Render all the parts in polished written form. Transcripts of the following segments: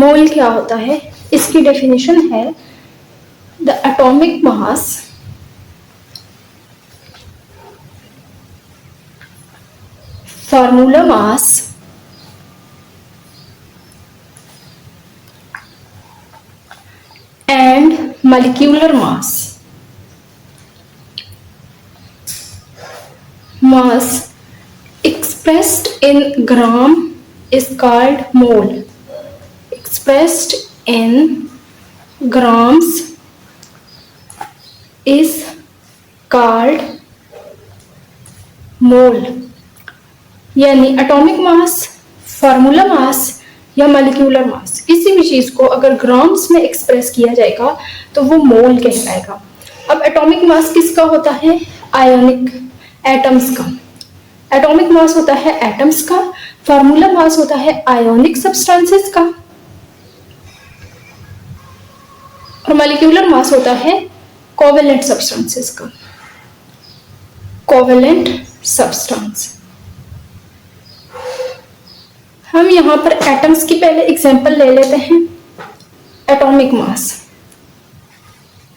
मोल क्या होता है, इसकी डेफिनेशन है the atomic mass formula mass and molecular mass expressed in gram is called mole. Expressed in grams is called mole. यानी atomic mass, formula mass या molecular mass, किसी भी चीज को अगर ग्राम्स में एक्सप्रेस किया जाएगा तो वो मोल कहलाएगा। अब एटॉमिक मास किसका होता है? आयोनिक एटम्स का। एटॉमिक मास होता है एटम्स का, फार्मूला मास होता है आयोनिक सब्सटेंसेस का, और मॉलिक्यूलर मास होता है कोवेलेंट सब्सटेंसेस का। Covalent substance. हम यहाँ पर एटम्स की पहले एग्जांपल ले लेते हैं। Atomic mass.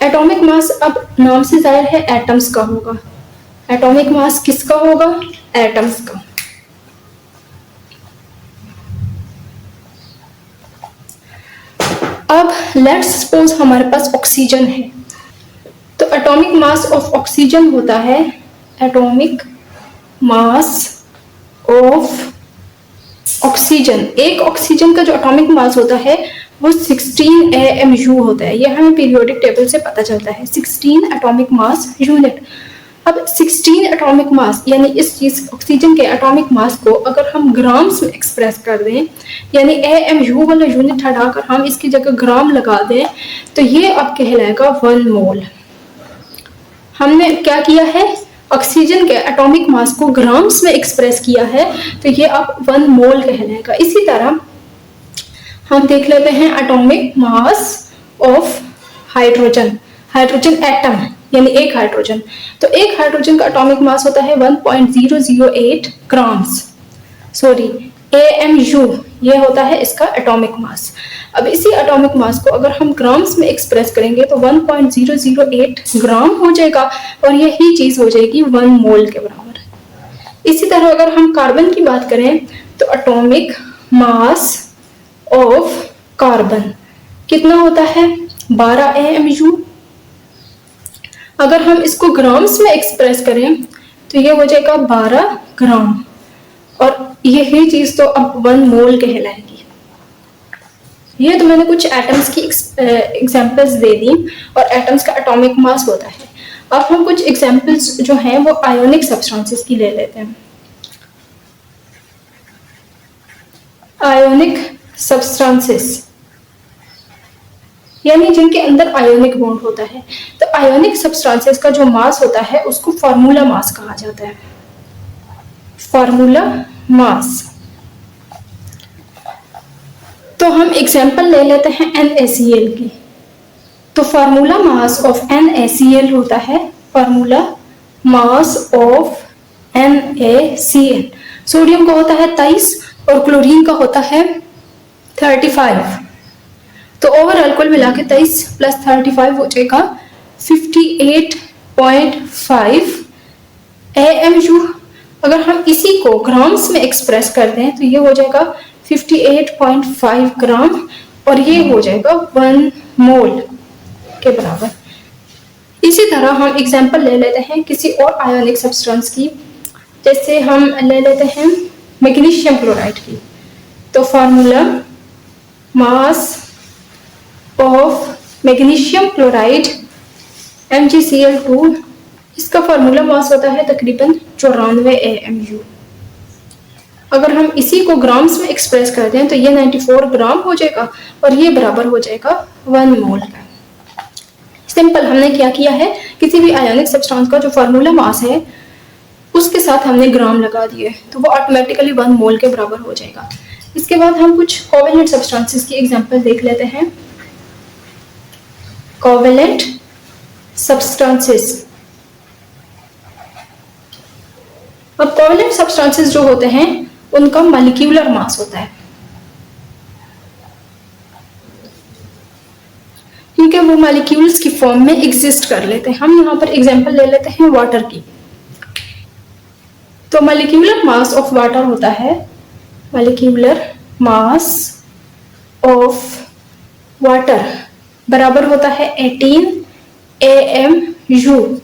एटॉमिक मास अब नाम से जाहिर है एटम्स का होगा। एटॉमिक मास किसका होगा? एटम्स का। अब लेट्स सपोज हमारे पास ऑक्सीजन है, तो एटॉमिक मास ऑफ ऑक्सीजन होता है, एटॉमिक मास ऑफ ऑक्सीजन, एक ऑक्सीजन का जो एटॉमिक मास होता है वो 16 AMU होता है। ये हमें पीरियोडिक टेबल से पता चलता है, 16 एटॉमिक मास यूनिट। अब 16 एटॉमिक मास यानी इस चीज ऑक्सीजन के एटॉमिक मास को अगर हम ग्राम्स में एक्सप्रेस कर दें, यानी AMU वाला यूनिट हटाकर हम इसकी जगह ग्राम लगा दें, तो ये अब कहलाएगा 1 मोल। हमने क्या किया है? ऑक्सीजन के एटॉमिक मास को ग्राम्स में एक्सप्रेस किया है, तो ये अब 1 मोल कहलाएगा। इसी तरह हम देख लेते हैं atomic mass of hydrogen. Hydrogen atom यानी एक हाइड्रोजन, तो एक हाइड्रोजन का एटॉमिक मास होता है 1.008 ग्राम्स, सॉरी AMU, ये होता है इसका एटॉमिक मास। अब इसी एटॉमिक मास को अगर हम ग्राम्स में एक्सप्रेस करेंगे तो 1.008 ग्राम हो जाएगा, और यही चीज हो जाएगी 1 मोल के बराबर। इसी तरह अगर हम कार्बन की बात करें तो एटॉमिक मास ऑफ कार्बन कितना होता है? 12 AMU। अगर हम इसको ग्राम्स में एक्सप्रेस करें तो ये हो जाएगा 12 ग्राम, और यही चीज तो अब 1 मोल कहलाएगी। ये तो मैंने कुछ एटम्स की एग्जांपल्स दे दी, और एटम्स का एटॉमिक मास होता है। अब हम कुछ एग्जांपल्स जो हैं वो आयोनिक सब्सटेंसेस की ले लेते हैं। आयोनिक सब्सटेंसेस यानी जिनके अंदर आयोनिक बॉन्ड होता है। तो आयोनिक सब्सटेंसेस का जो मास होता है उसको फार्मूला मास कहा जाता है। Formula mass. तो हम एग्जांपल ले लेते हैं NaCl की। तो फार्मूला मास ऑफ NaCl होता है, formula mass of NaCl। Sodium का होता है 23 और क्लोरीन का होता है 35। तो ओवरऑल कुल मिला के 23 + 35 हो जाएगा 58.5 AMU। अगर हम इसी को ग्राम्स में एक्सप्रेस कर दें तो ये हो जाएगा 58.5 ग्राम, और ये हो जाएगा 1 मोल के बराबर। इसी तरह हम एग्जांपल ले लेते हैं किसी और आयोनिक सब्सटेंस की, जैसे हम ले लेते हैं मैग्नीशियम क्लोराइड की। तो formula mass of magnesium chloride MgCl2, इसका फार्मूला मास होता है तकरीबन 94 AMU। अगर हम इसी को ग्राम्स में एक्सप्रेस कर दें तो ये 94 ग्राम हो जाएगा, और ये बराबर हो जाएगा 1 मोल का। सिंपल हमने क्या किया है, किसी भी आयोनिक सब्सटेंस का जो फार्मूला मास है उसके साथ हमने ग्राम लगा दिए, तो वो ऑटोमेटिकली 1 मोल के बराबर हो जाएगा। इसके बाद हम कुछ कोवेलेंट सब्सटेंसेस की एग्जांपल देख लेते हैं। Covalent substances. अब कोवेलेंट सब्सटेंसेस जो होते हैं उनका मॉलिक्यूलर मास होता है। वो मॉलिक्यूल्स की फॉर्म में एग्जिस्ट कर लेते हैं। हम यहाँ पर एग्जांपल ले लेते हैं वाटर की। तो मॉलिक्यूलर मास ऑफ वाटर होता है, मॉलिक्यूलर मास ऑफ वाटर बराबर होता है 18 AMU।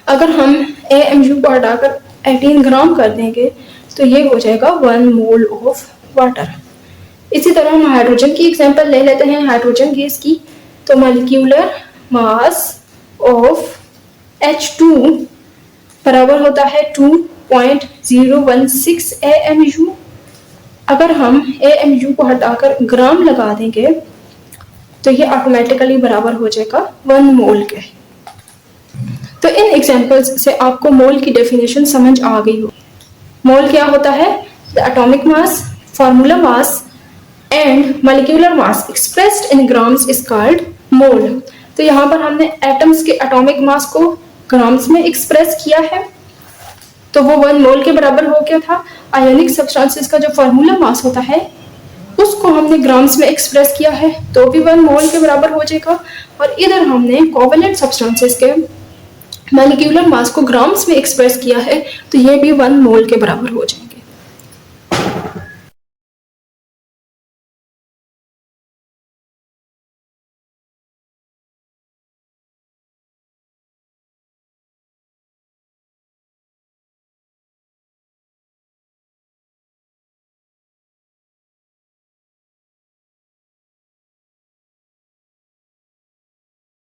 अगर हम AMU को हटाकर 18 ग्राम कर देंगे तो ये हो जाएगा 1 मोल ऑफ वाटर। इसी तरह हम हाइड्रोजन की एग्जांपल ले लेते हैं, हाइड्रोजन गैस की। तो मॉलिक्यूलर मास ऑफ H2 बराबर होता है 2.016 AMU। अगर हम AMU को हटाकर ग्राम लगा देंगे तो ये ऑटोमेटिकली बराबर हो जाएगा 1 मोल के। तो इन एग्जांपल्स से आपको मोल की डेफिनेशन समझ आ गई हो। मोल क्या होता है? The atomic mass, formula mass and molecular mass expressed in grams is called mole. तो यहाँ पर हमने एटम्स के एटॉमिक मास को ग्राम्स में एक्सप्रेस किया है, तो वो 1 मोल के बराबर हो गया था। आयोनिक सब्सटेंसेस का जो फॉर्मूला मास होता है उसको हमने ग्राम्स में एक्सप्रेस किया है, तो भी 1 मोल के बराबर हो जाएगा। और इधर हमने कोवेलेंट सब्सटेंसेस के मॉलिक्यूलर मास को ग्राम्स में एक्सप्रेस किया है, तो ये भी 1 मोल के बराबर हो जाएगा।